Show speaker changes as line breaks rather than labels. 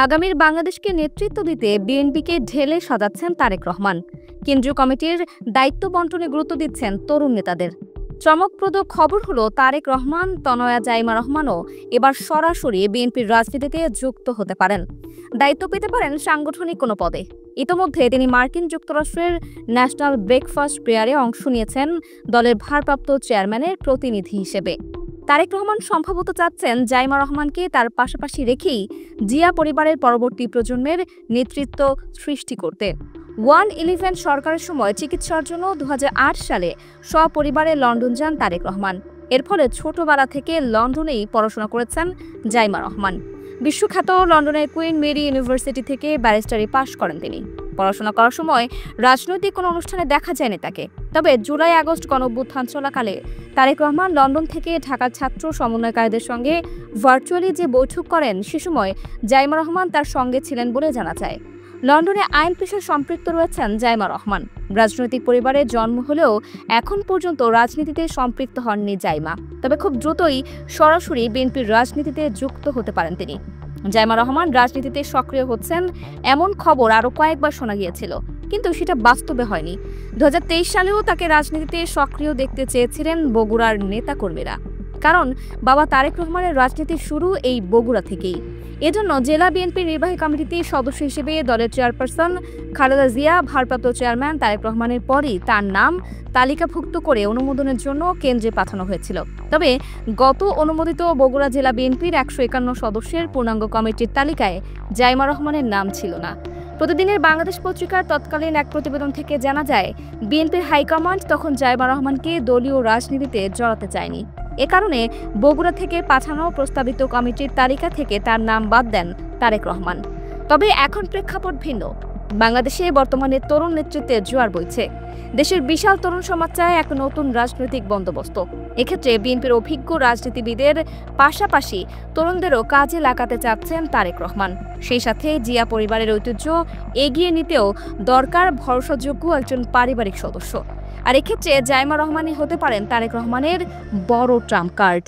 আগামীর বাংলাদেশকে নেতৃত্ব দিতে বিএনপিকে ঢেলে সাজাচ্ছেন তারেক রহমান। কেন্দ্রীয় কমিটির দায়িত্ব বন্টনে গুরুত্ব দিচ্ছেন তরুণ নেতাদের। চমকপ্রদ খবর হলো তারেক রহমান, তনয়া জাইমা রহমানও এবার সরাসরি বিএনপির রাজনীতিতে যুক্ত হতে পারেন, দায়িত্ব পেতে পারেন সাংগঠনিক কোনো পদে। ইতোমধ্যে তিনি মার্কিন যুক্তরাষ্ট্রের ন্যাশনাল ব্রেকফাস্ট প্রেয়ারে অংশ নিয়েছেন দলের ভারপ্রাপ্ত চেয়ারম্যানের প্রতিনিধি হিসেবে। তারেক রহমান সম্ভবত চাচ্ছেন জাইমা রহমানকে তার পাশাপাশি রেখেই জিয়া পরিবারের পরবর্তী প্রজন্মের নেতৃত্ব সৃষ্টি করতে। 1-11 সরকারের সময় চিকিৎসার জন্য 2008 সালে সপরিবারে লন্ডন যান তারেক রহমান। এর ফলে ছোটবেলা থেকে লন্ডনেই পড়াশোনা করেছেন জাইমা রহমান। বিশ্বখ্যাত লন্ডনের কুইন মেরি ইউনিভার্সিটি থেকে ব্যারিস্টারি পাশ করেন তিনি। পড়াশোনা করার সময় রাজনৈতিক কোনো অনুষ্ঠানে দেখা যায়নি তাকে। তবে জুলাই-আগস্ট গণঅভ্যুত্থান চলাকালে তারেক রহমান লন্ডন থেকে ঢাকার ছাত্র সমন্বয়কারীদের সঙ্গে ভার্চুয়ালি যে বৈঠক করেন, সে সময় জাইমা রহমান তার সঙ্গে ছিলেন বলে জানা যায়। লন্ডনে আইন পেশায় সম্পৃক্ত রয়েছেন জাইমা রহমান। রাজনৈতিক পরিবারে জন্ম হলেও এখন পর্যন্ত রাজনীতিতে সম্পৃক্ত হননি জাইমা। তবে খুব দ্রুতই সরাসরি বিএনপির রাজনীতিতে যুক্ত হতে পারেন তিনি। জাইমা রহমান রাজনীতিতে সক্রিয় হচ্ছেন এমন খবর আরও কয়েকবার শোনা গিয়েছিল, কিন্তু সেটা বাস্তবে হয়নি। 2023 সালেও তাকে রাজনীতিতে সক্রিয় দেখতে চেয়েছিলেন বগুড়ার নেতাকর্মীরা, কারণ বাবা তারেক রহমানের রাজনীতি শুরু এই বগুড়া থেকেই। এজন্য জেলা বিএনপি নির্বাহী কমিটিতে সদস্য হিসেবে দলের চেয়ারপারসন খালেদা জিয়া, ভারপ্রাপ্ত চেয়ারম্যান তারেক রহমানের পরই তার নাম তালিকাভুক্ত করে অনুমোদনের জন্য কেন্দ্রে পাঠানো হয়েছিল। তবে গত অনুমোদিত বগুড়া জেলা বিএনপির 151 সদস্যের পূর্ণাঙ্গ কমিটির তালিকায় জাইমা রহমানের নাম ছিল না। প্রতিদিনের বাংলাদেশ পত্রিকার তৎকালীন এক প্রতিবেদন থেকে জানা যায়, বিএনপির হাইকমান্ড তখন জাইমা রহমানকে দলীয় রাজনীতিতে জড়াতে চায়নি। এ কারণে বগুড়া থেকে পাঠানো প্রস্তাবিত কমিটির তালিকা থেকে তার নাম বাদ দেন তারেক রহমান। তবে এখন প্রেক্ষাপট ভিন্ন। বাংলাদেশে বর্তমানে তরুণ নেতৃত্বে জোয়ার বইছে। দেশের বিশাল তরুণ সমাজ চায় এক নতুন রাজনৈতিক বন্দোবস্ত। এক্ষেত্রে বিএনপির অভিজ্ঞ রাজনীতিবিদের পাশাপাশি তরুণদেরও কাজে লাগাতে চাচ্ছেন তারেক রহমান। সেই সাথে জিয়া পরিবারের ঐতিহ্য এগিয়ে নিতেও দরকার ভরসাযোগ্য একজন পারিবারিক সদস্য। আর এক্ষেত্রে জাইমা রহমানই হতে পারেন তারেক রহমানের বড় ট্রাম্প কার্ড।